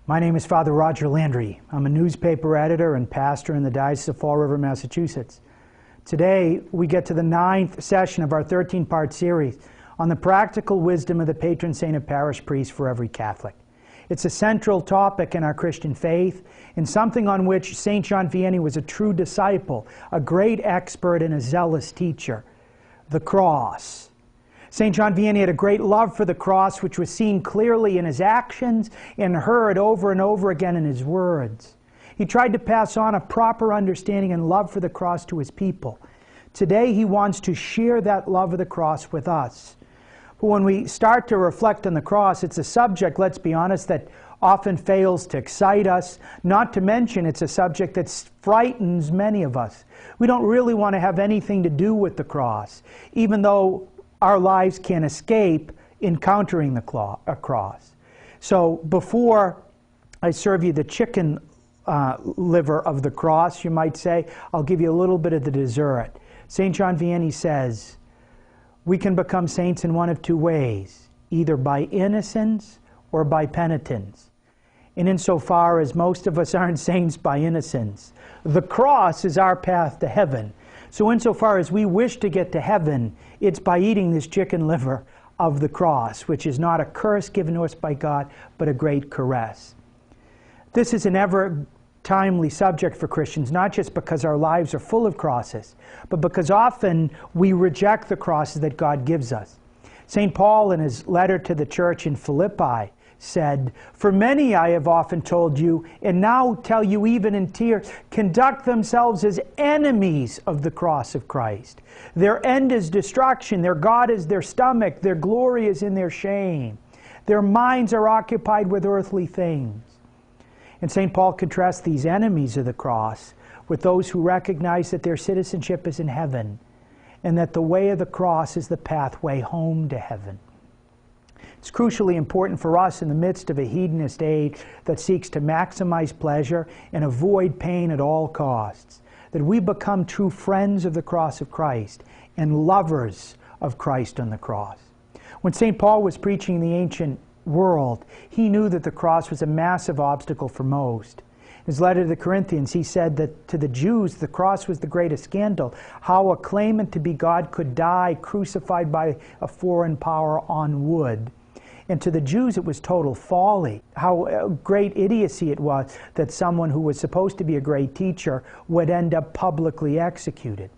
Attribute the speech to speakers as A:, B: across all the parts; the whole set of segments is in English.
A: My name is Father Roger Landry. I'm a newspaper editor and pastor in the Diocese of Fall River, Massachusetts. Today, we get to the 9th session of our 13-part series on the practical wisdom of the patron saint of parish priests for every Catholic. It's a central topic in our Christian faith and something on which St. John Vianney was a true disciple, a great expert and a zealous teacher. The cross. St. John Vianney had a great love for the cross, which was seen clearly in his actions and heard over and over again in his words. He tried to pass on a proper understanding and love for the cross to his people. Today, he wants to share that love of the cross with us. But when we start to reflect on the cross, it's a subject, let's be honest, that often fails to excite us. Not to mention, it's a subject that frightens many of us. We don't really want to have anything to do with the cross, even though our lives can't escape encountering the cross. So before I serve you the chicken liver of the cross, you might say, I'll give you a little bit of the dessert. St. John Vianney says, we can become saints in one of two ways, either by innocence or by penitence. And insofar as most of us aren't saints by innocence, the cross is our path to heaven. So insofar as we wish to get to heaven, it's by eating this chicken liver of the cross, which is not a curse given to us by God, but a great caress. This is an ever timely subject for Christians, not just because our lives are full of crosses, but because often we reject the crosses that God gives us. St. Paul, in his letter to the church in Philippi, said, "For many I have often told you, and now tell you even in tears, conduct themselves as enemies of the cross of Christ. Their end is destruction, their God is their stomach, their glory is in their shame. Their minds are occupied with earthly things." And St. Paul contrasts these enemies of the cross with those who recognize that their citizenship is in heaven, and that the way of the cross is the pathway home to heaven. It's crucially important for us in the midst of a hedonist age that seeks to maximize pleasure and avoid pain at all costs, that we become true friends of the cross of Christ and lovers of Christ on the cross. When St. Paul was preaching in the ancient world, he knew that the cross was a massive obstacle for most. In his letter to the Corinthians, he said that to the Jews, the cross was the greatest scandal. How a claimant to be God could die crucified by a foreign power on wood. And to the Jews, it was total folly. How great idiocy it was that someone who was supposed to be a great teacher would end up publicly executed.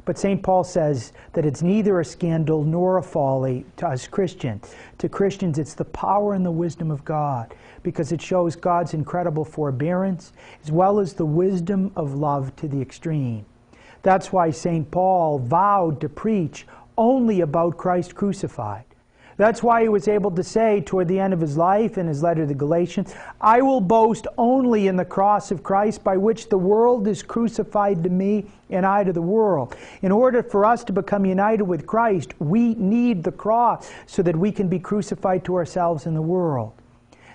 A: But St. Paul says that it's neither a scandal nor a folly to us Christians. To Christians, it's the power and the wisdom of God, because it shows God's incredible forbearance as well as the wisdom of love to the extreme. That's why St. Paul vowed to preach only about Christ crucified. That's why he was able to say toward the end of his life in his letter to the Galatians, "I will boast only in the cross of Christ, by which the world is crucified to me and I to the world." In order for us to become united with Christ, we need the cross so that we can be crucified to ourselves and the world.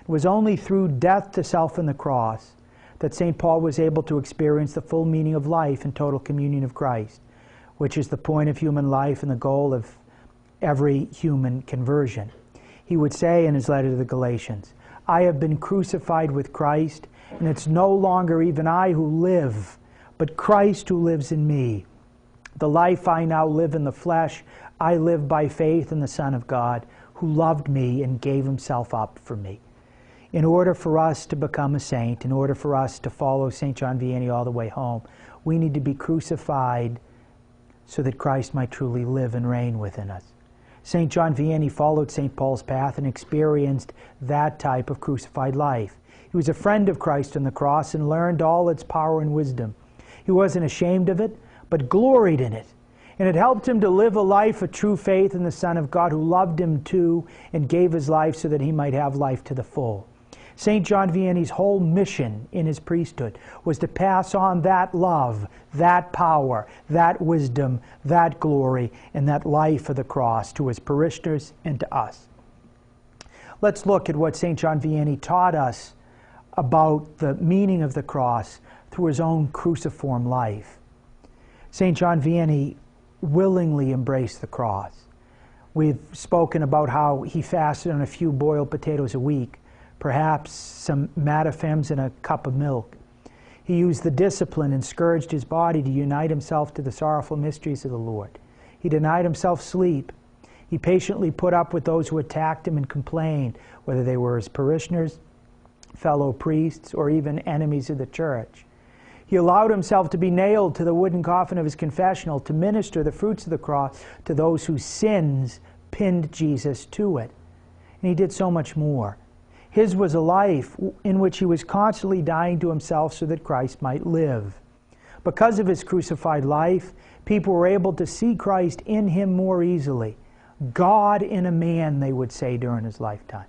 A: It was only through death to self and the cross that St. Paul was able to experience the full meaning of life and total communion of Christ, which is the point of human life and the goal of every human conversion. He would say in his letter to the Galatians, "I have been crucified with Christ, and it's no longer even I who live, but Christ who lives in me. The life I now live in the flesh, I live by faith in the Son of God, who loved me and gave himself up for me." In order for us to become a saint, in order for us to follow St. John Vianney all the way home, we need to be crucified so that Christ might truly live and reign within us. St. John Vianney followed St. Paul's path and experienced that type of crucified life. He was a friend of Christ on the cross and learned all its power and wisdom. He wasn't ashamed of it, but gloried in it. And it helped him to live a life of true faith in the Son of God, who loved him too and gave his life so that he might have life to the full. St. John Vianney's whole mission in his priesthood was to pass on that love, that power, that wisdom, that glory, and that life of the cross to his parishioners and to us. Let's look at what St. John Vianney taught us about the meaning of the cross through his own cruciform life. St. John Vianney willingly embraced the cross. We've spoken about how he fasted on a few boiled potatoes a week, perhaps some matafems and a cup of milk. He used the discipline and scourged his body to unite himself to the sorrowful mysteries of the Lord. He denied himself sleep. He patiently put up with those who attacked him and complained, whether they were his parishioners, fellow priests, or even enemies of the church. He allowed himself to be nailed to the wooden coffin of his confessional to minister the fruits of the cross to those whose sins pinned Jesus to it. And he did so much more. His was a life in which he was constantly dying to himself so that Christ might live. Because of his crucified life, people were able to see Christ in him more easily. God in a man, they would say during his lifetime.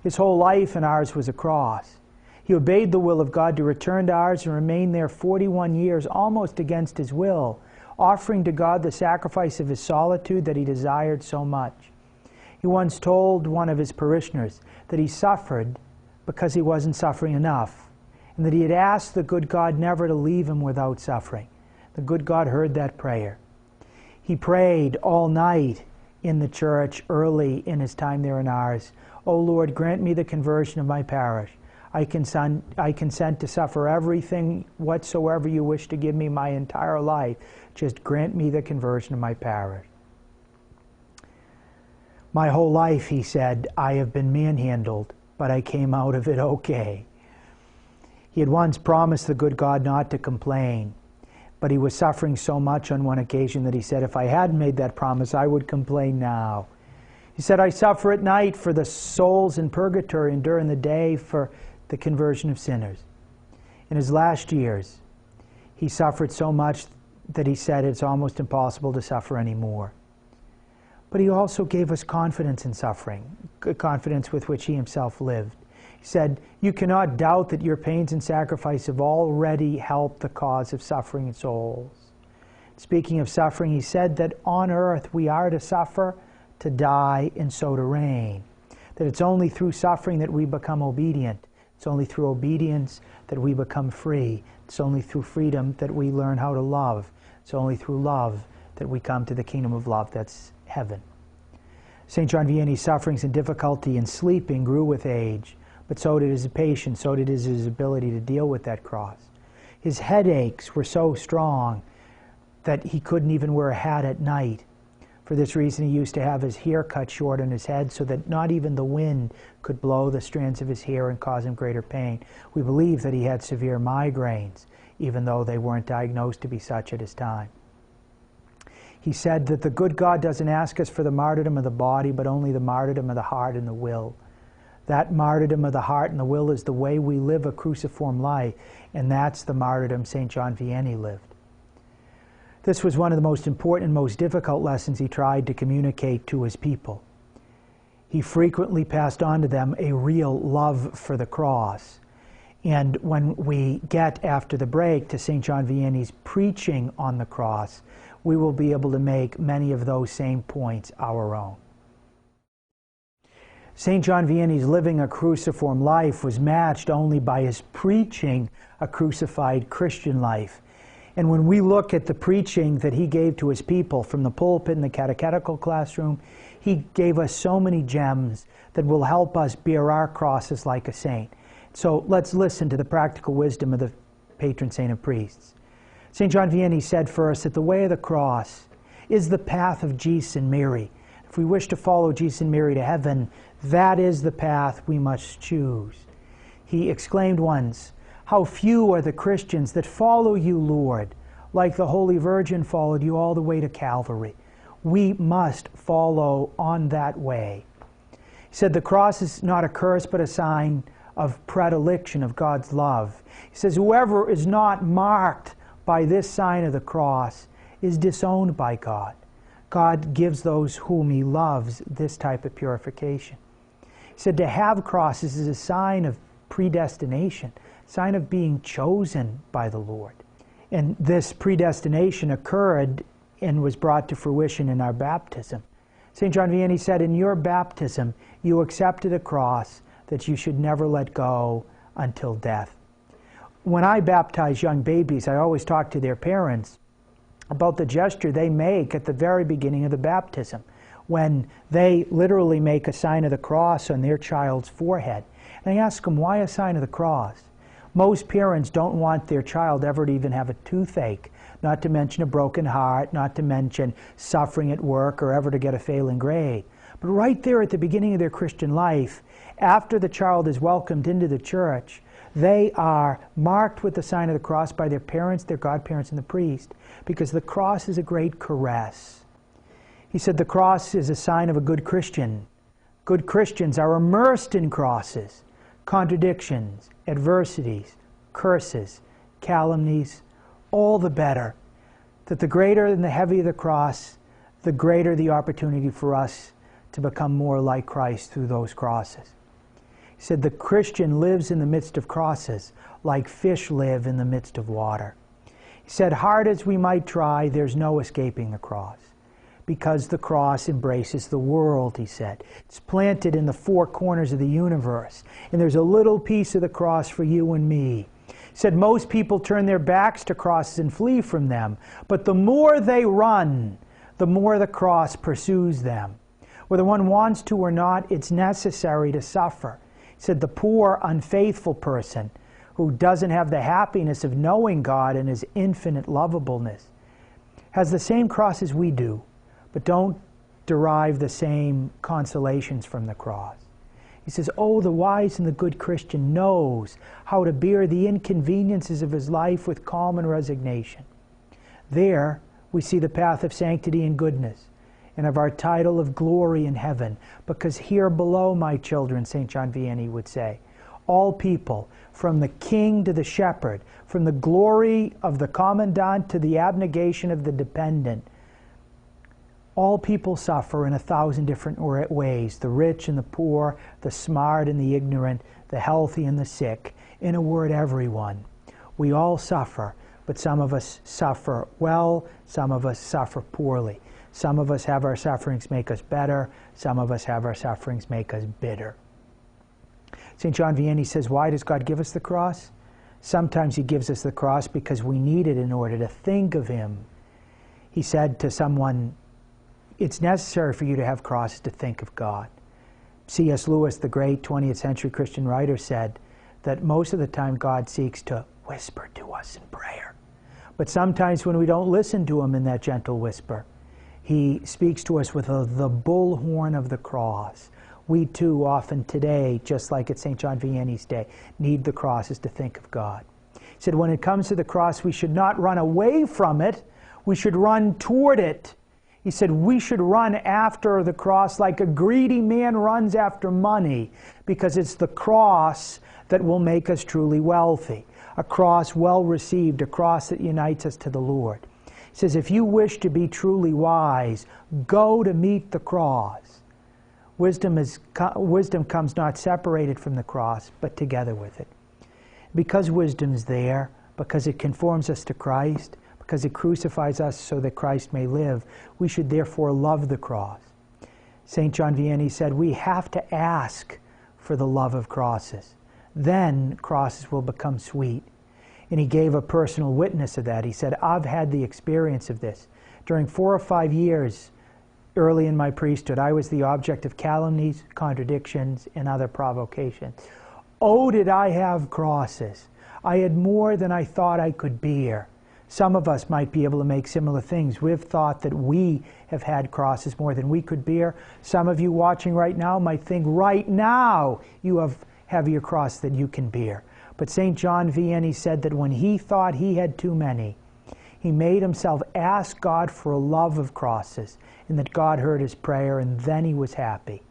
A: His whole life and ours was a cross. He obeyed the will of God to return to ours and remain there 41 years, almost against his will, offering to God the sacrifice of his solitude that he desired so much. He once told one of his parishioners that he suffered because he wasn't suffering enough, and that he had asked the good God never to leave him without suffering. The good God heard that prayer. He prayed all night in the church early in his time there in ours. "O Lord, grant me the conversion of my parish. I consent to suffer everything whatsoever you wish to give me my entire life. Just grant me the conversion of my parish." My whole life, he said, I have been manhandled, but I came out of it okay. He had once promised the good God not to complain, but he was suffering so much on one occasion that he said, if I hadn't made that promise, I would complain now. He said, I suffer at night for the souls in purgatory and during the day for the conversion of sinners. In his last years, he suffered so much that he said it's almost impossible to suffer anymore. But he also gave us confidence in suffering, confidence with which he himself lived. He said, you cannot doubt that your pains and sacrifice have already helped the cause of suffering souls. Speaking of suffering, he said that on earth we are to suffer, to die, and so to reign. That it's only through suffering that we become obedient. It's only through obedience that we become free. It's only through freedom that we learn how to love. It's only through love that we come to the kingdom of love, that's heaven. St. John Vianney's sufferings and difficulty in sleeping grew with age, but so did his patience, so did his ability to deal with that cross. His headaches were so strong that he couldn't even wear a hat at night. For this reason, he used to have his hair cut short on his head so that not even the wind could blow the strands of his hair and cause him greater pain. We believe that he had severe migraines, even though they weren't diagnosed to be such at his time. He said that the good God doesn't ask us for the martyrdom of the body, but only the martyrdom of the heart and the will. That martyrdom of the heart and the will is the way we live a cruciform life, and that's the martyrdom St. John Vianney lived. This was one of the most important and most difficult lessons he tried to communicate to his people. He frequently passed on to them a real love for the cross. And when we get, after the break, to St. John Vianney's preaching on the cross, we will be able to make many of those same points our own. St. John Vianney's living a cruciform life was matched only by his preaching a crucified Christian life. And when we look at the preaching that he gave to his people from the pulpit and the catechetical classroom, he gave us so many gems that will help us bear our crosses like a saint. So let's listen to the practical wisdom of the patron saint of priests. St. John Vianney said first that the way of the cross is the path of Jesus and Mary. If we wish to follow Jesus and Mary to heaven, that is the path we must choose. He exclaimed once, how few are the Christians that follow you, Lord, like the Holy Virgin followed you all the way to Calvary. We must follow on that way. He said the cross is not a curse but a sign of predilection of God's love. He says whoever is not marked by this sign of the cross is disowned by God. God gives those whom he loves this type of purification. He said to have crosses is a sign of predestination, sign of being chosen by the Lord. And this predestination occurred and was brought to fruition in our baptism. St. John Vianney said, in your baptism, you accepted a cross that you should never let go until death. When I baptize young babies, I always talk to their parents about the gesture they make at the very beginning of the baptism, when they literally make a sign of the cross on their child's forehead. And I asked him, why a sign of the cross? Most parents don't want their child ever to even have a toothache, not to mention a broken heart, not to mention suffering at work or ever to get a failing grade. But right there at the beginning of their Christian life, after the child is welcomed into the church, they are marked with the sign of the cross by their parents, their godparents, and the priest, because the cross is a great caress. He said the cross is a sign of a good Christian. Good Christians are immersed in crosses, contradictions, adversities, curses, calumnies, all the better. That the greater and the heavier the cross, the greater the opportunity for us to become more like Christ through those crosses. He said the Christian lives in the midst of crosses like fish live in the midst of water. He said, hard as we might try, there's no escaping the cross, because the cross embraces the world, he said. It's planted in the four corners of the universe, and there's a little piece of the cross for you and me. He said most people turn their backs to crosses and flee from them, but the more they run, the more the cross pursues them. Whether one wants to or not, it's necessary to suffer. He said the poor, unfaithful person who doesn't have the happiness of knowing God and his infinite lovableness has the same cross as we do, but don't derive the same consolations from the cross. He says, oh, the wise and the good Christian knows how to bear the inconveniences of his life with calm and resignation. There we see the path of sanctity and goodness, and of our title of glory in heaven, because here below, my children, St. John Vianney would say, all people, from the king to the shepherd, from the glory of the commandant to the abnegation of the dependent, all people suffer in 1,000 different ways, the rich and the poor, the smart and the ignorant, the healthy and the sick, in a word, everyone. We all suffer, but some of us suffer well, some of us suffer poorly. Some of us have our sufferings make us better, some of us have our sufferings make us bitter. St. John Vianney says, why does God give us the cross? Sometimes he gives us the cross because we need it in order to think of him. He said to someone, it's necessary for you to have crosses to think of God. C.S. Lewis, the great 20th century Christian writer, said that most of the time God seeks to whisper to us in prayer. But sometimes when we don't listen to him in that gentle whisper, he speaks to us with the bullhorn of the cross. We too often today, just like at St. John Vianney's day, need the crosses to think of God. He said when it comes to the cross, we should not run away from it, we should run toward it. He said we should run after the cross like a greedy man runs after money, because it's the cross that will make us truly wealthy. A cross well received, a cross that unites us to the Lord. He says, if you wish to be truly wise, go to meet the cross. Wisdom comes not separated from the cross, but together with it. Because wisdom's there, because it conforms us to Christ, because it crucifies us so that Christ may live, we should therefore love the cross. St. John Vianney said, we have to ask for the love of crosses. Then crosses will become sweet. And he gave a personal witness of that. He said, I've had the experience of this. During 4 or 5 years early in my priesthood, I was the object of calumnies, contradictions, and other provocations. Oh, did I have crosses. I had more than I thought I could bear. Some of us might be able to make similar things. We've thought that we have had crosses more than we could bear. Some of you watching right now might think right now you have heavier cross than you can bear. But St. John Vianney said that when he thought he had too many, he made himself ask God for a love of crosses, and that God heard his prayer, and then he was happy.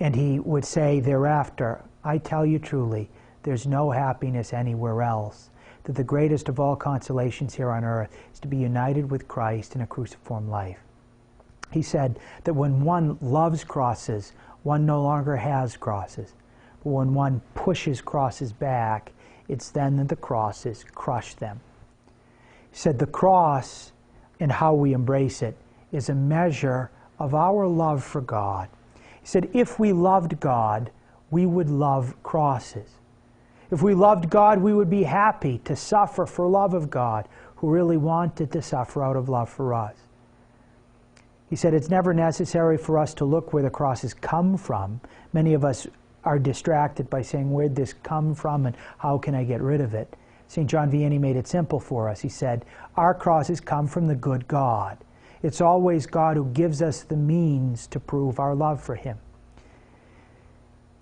A: And he would say thereafter, I tell you truly, there's no happiness anywhere else, that the greatest of all consolations here on earth is to be united with Christ in a cruciform life. He said that when one loves crosses, one no longer has crosses. But when one pushes crosses back, it's then that the crosses crush them. He said the cross and how we embrace it is a measure of our love for God. He said if we loved God, we would love crosses. If we loved God, we would be happy to suffer for love of God, who really wanted to suffer out of love for us. He said it's never necessary for us to look where the crosses come from. Many of us are distracted by saying, where'd this come from and how can I get rid of it? St. John Vianney made it simple for us. He said, our crosses come from the good God. It's always God who gives us the means to prove our love for him.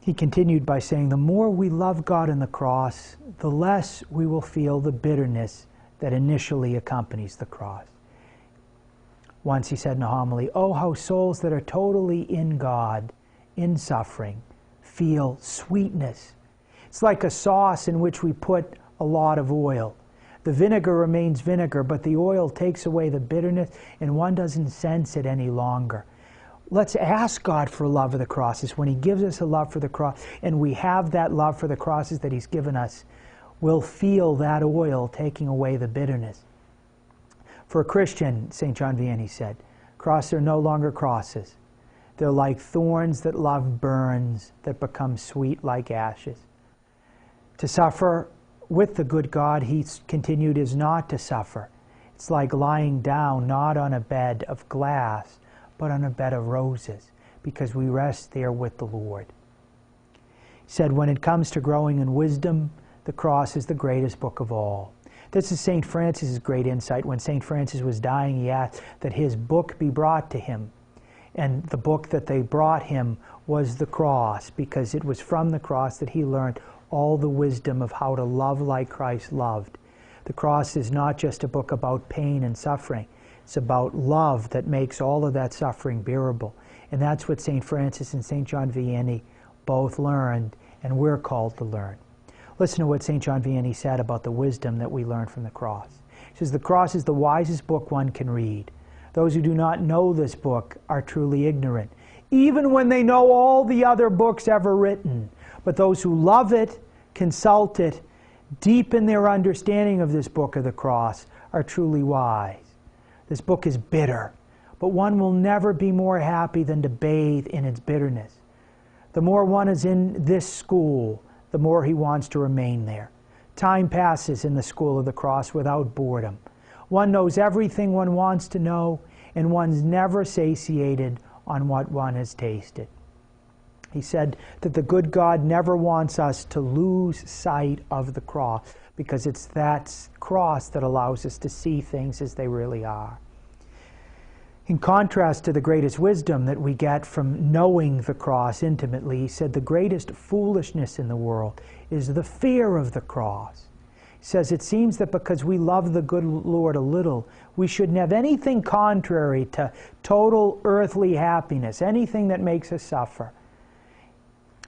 A: He continued by saying, the more we love God in the cross, the less we will feel the bitterness that initially accompanies the cross. Once he said in a homily, oh, how souls that are totally in God, in suffering, feel sweetness. It's like a sauce in which we put a lot of oil. The vinegar remains vinegar, but the oil takes away the bitterness, and one doesn't sense it any longer. Let's ask God for love of the crosses. When he gives us a love for the cross, and we have that love for the crosses that he's given us, we'll feel that oil taking away the bitterness. For a Christian, St. John Vianney said, crosses are no longer crosses. They're like thorns that love burns, that become sweet like ashes. To suffer with the good God, he continued, is not to suffer. It's like lying down, not on a bed of glass, but on a bed of roses, because we rest there with the Lord. He said, when it comes to growing in wisdom, the cross is the greatest book of all. This is St. Francis's great insight. When St. Francis was dying, he asked that his book be brought to him. And the book that they brought him was the cross, because it was from the cross that he learned all the wisdom of how to love like Christ loved. The cross is not just a book about pain and suffering. It's about love that makes all of that suffering bearable. And that's what St. Francis and St. John Vianney both learned, and we're called to learn. Listen to what St. John Vianney said about the wisdom that we learn from the cross. He says, the cross is the wisest book one can read. Those who do not know this book are truly ignorant, even when they know all the other books ever written. But those who love it, consult it, deepen their understanding of this book of the cross, are truly wise. This book is bitter, but one will never be more happy than to bathe in its bitterness. The more one is in this school, the more he wants to remain there. Time passes in the school of the cross without boredom. One knows everything one wants to know, and one's never satiated on what one has tasted. He said that the good God never wants us to lose sight of the cross, because it's that cross that allows us to see things as they really are. In contrast to the greatest wisdom that we get from knowing the cross intimately, he said the greatest foolishness in the world is the fear of the cross. He says it seems that because we love the good Lord a little, we shouldn't have anything contrary to total earthly happiness, anything that makes us suffer.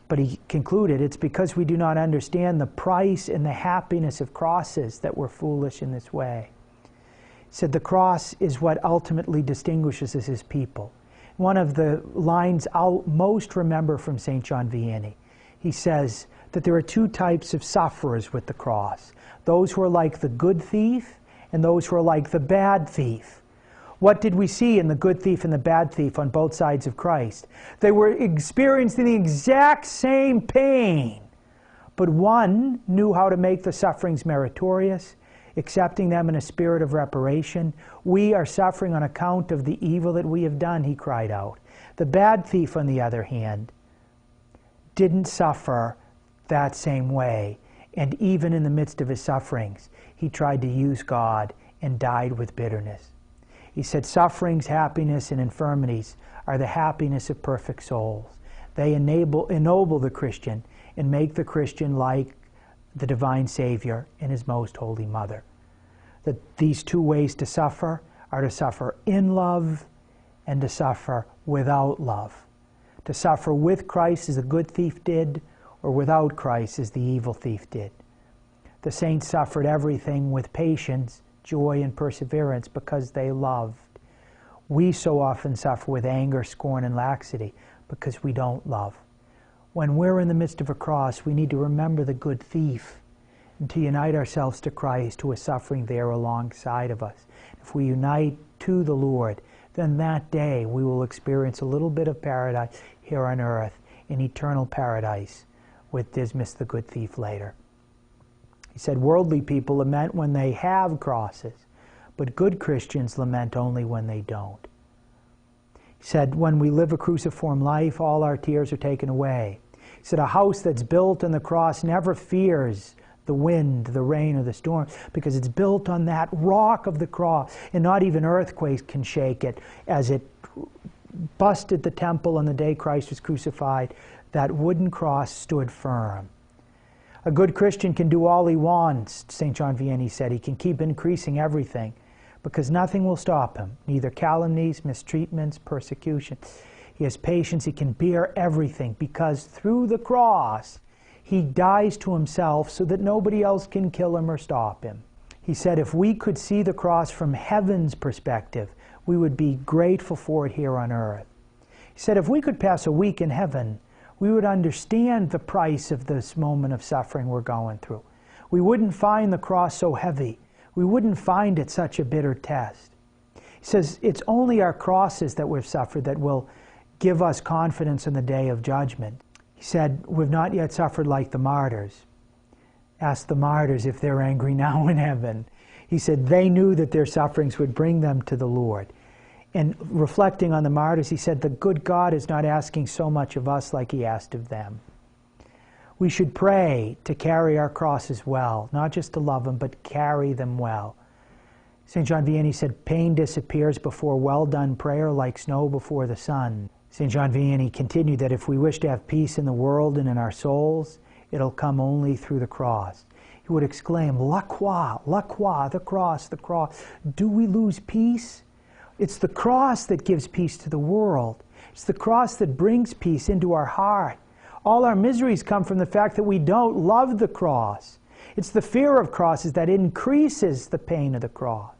A: But he concluded, it's because we do not understand the price and the happiness of crosses that we're foolish in this way. He said the cross is what ultimately distinguishes us as people. One of the lines I'll most remember from St. John Vianney, he says that there are two types of sufferers with the cross. Those who are like the good thief and those who are like the bad thief. What did we see in the good thief and the bad thief on both sides of Christ? They were experiencing the exact same pain, but one knew how to make the sufferings meritorious, accepting them in a spirit of reparation. We are suffering on account of the evil that we have done, he cried out. The bad thief, on the other hand, didn't suffer that same way, and even in the midst of his sufferings, he tried to use God and died with bitterness. He said, sufferings, happiness, and infirmities are the happiness of perfect souls. They ennoble the Christian and make the Christian like the divine Savior and his most holy mother. That these two ways to suffer are to suffer in love and to suffer without love. To suffer with Christ as the good thief did, or without Christ as the evil thief did. The saints suffered everything with patience, joy, and perseverance because they loved. We so often suffer with anger, scorn, and laxity because we don't love. When we're in the midst of a cross, we need to remember the good thief and to unite ourselves to Christ, who is suffering there alongside of us. If we unite to the Lord, then that day we will experience a little bit of paradise here on earth, in eternal paradise with Dismas the good thief later. He said, worldly people lament when they have crosses, but good Christians lament only when they don't. He said, when we live a cruciform life, all our tears are taken away. He said, a house that's built on the cross never fears the wind, the rain, or the storm, because it's built on that rock of the cross, and not even earthquakes can shake it. As it busted the temple on the day Christ was crucified, that wooden cross stood firm. A good Christian can do all he wants, St. John Vianney said. He can keep increasing everything, because nothing will stop him, neither calumnies, mistreatments, persecution. He has patience. He can bear everything, because through the cross, he dies to himself so that nobody else can kill him or stop him. He said, if we could see the cross from heaven's perspective, we would be grateful for it here on earth. He said, if we could pass a week in heaven, we would understand the price of this moment of suffering we're going through. We wouldn't find the cross so heavy. We wouldn't find it such a bitter test. He says, it's only our crosses that we've suffered that will give us confidence in the day of judgment. He said, we've not yet suffered like the martyrs. Ask the martyrs if they're angry now in heaven. He said they knew that their sufferings would bring them to the Lord. And reflecting on the martyrs, he said, the good God is not asking so much of us like he asked of them. We should pray to carry our crosses well, not just to love them, but carry them well. St. John Vianney said, pain disappears before well-done prayer like snow before the sun. St. John Vianney continued that if we wish to have peace in the world and in our souls, it'll come only through the cross. He would exclaim, la croix, the cross, the cross. Do we lose peace? It's the cross that gives peace to the world. It's the cross that brings peace into our heart. All our miseries come from the fact that we don't love the cross. It's the fear of crosses that increases the pain of the cross.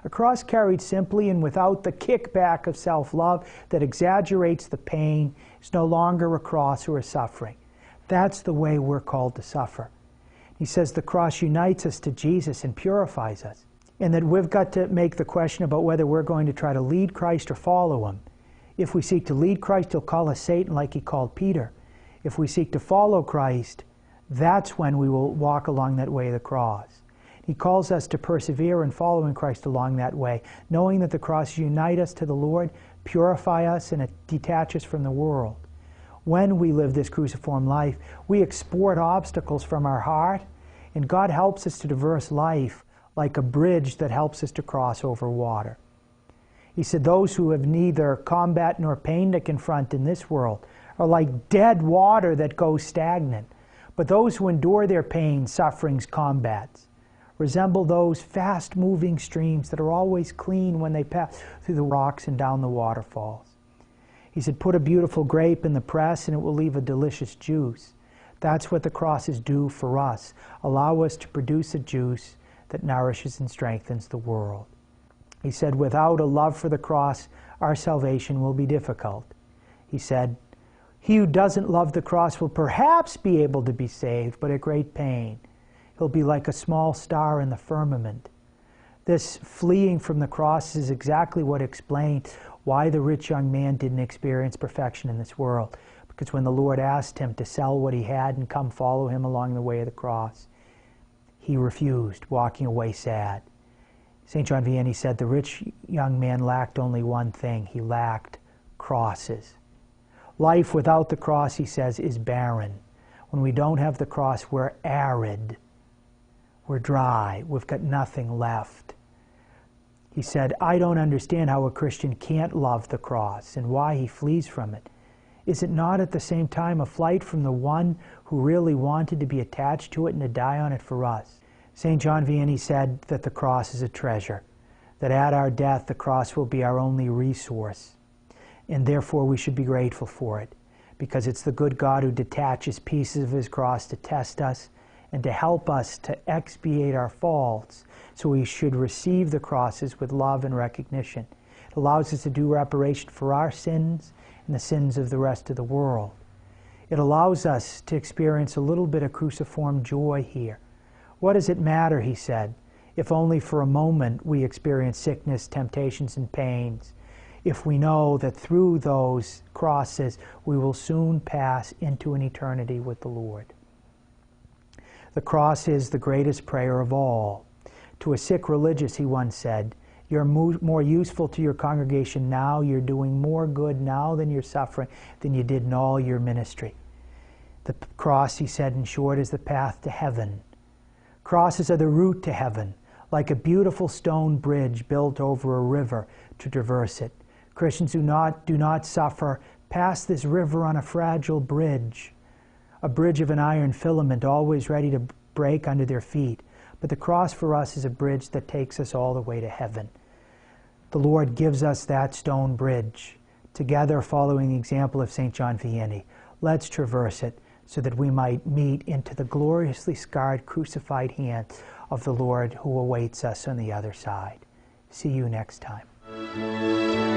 A: A cross carried simply and without the kickback of self-love that exaggerates the pain is no longer a cross or a suffering. That's the way we're called to suffer. He says the cross unites us to Jesus and purifies us, and that we've got to make the question about whether we're going to try to lead Christ or follow him. If we seek to lead Christ, he'll call us Satan like he called Peter. If we seek to follow Christ, that's when we will walk along that way of the cross. He calls us to persevere in following Christ along that way, knowing that the cross unites us to the Lord, purify us, and it detaches us from the world. When we live this cruciform life, we export obstacles from our heart, and God helps us to traverse life like a bridge that helps us to cross over water. He said, those who have neither combat nor pain to confront in this world are like dead water that goes stagnant. But those who endure their pain, sufferings, combats, resemble those fast-moving streams that are always clean when they pass through the rocks and down the waterfalls. He said, put a beautiful grape in the press and it will leave a delicious juice. That's what the crosses do for us. Allow us to produce a juice that nourishes and strengthens the world. He said, without a love for the cross, our salvation will be difficult. He said, he who doesn't love the cross will perhaps be able to be saved, but at great pain. He'll be like a small star in the firmament. This fleeing from the cross is exactly what explains why the rich young man didn't experience perfection in this world. Because when the Lord asked him to sell what he had and come follow him along the way of the cross, he refused, walking away sad. St. John Vianney said the rich young man lacked only one thing. He lacked crosses. Life without the cross, he says, is barren. When we don't have the cross, we're arid. We're dry. We've got nothing left. He said, I don't understand how a Christian can't love the cross and why he flees from it. Is it not at the same time a flight from the one who really wanted to be attached to it and to die on it for us? St. John Vianney said that the cross is a treasure, that at our death the cross will be our only resource, and therefore we should be grateful for it, because it's the good God who detaches pieces of his cross to test us and to help us to expiate our faults. So we should receive the crosses with love and recognition. It allows us to do reparation for our sins and the sins of the rest of the world. It allows us to experience a little bit of cruciform joy here. What does it matter, he said, if only for a moment we experience sickness, temptations, and pains, if we know that through those crosses we will soon pass into an eternity with the Lord. The cross is the greatest prayer of all. To a sick religious, he once said, you're more useful to your congregation now, you're doing more good now than you're suffering than you did in all your ministry. The cross, he said in short, is the path to heaven. Crosses are the route to heaven, like a beautiful stone bridge built over a river to traverse it. Christians do not suffer past this river on a fragile bridge, a bridge of an iron filament always ready to break under their feet. But the cross for us is a bridge that takes us all the way to heaven. The Lord gives us that stone bridge. Together, following the example of St. John Vianney, let's traverse it so that we might meet into the gloriously scarred, crucified hand of the Lord who awaits us on the other side. See you next time.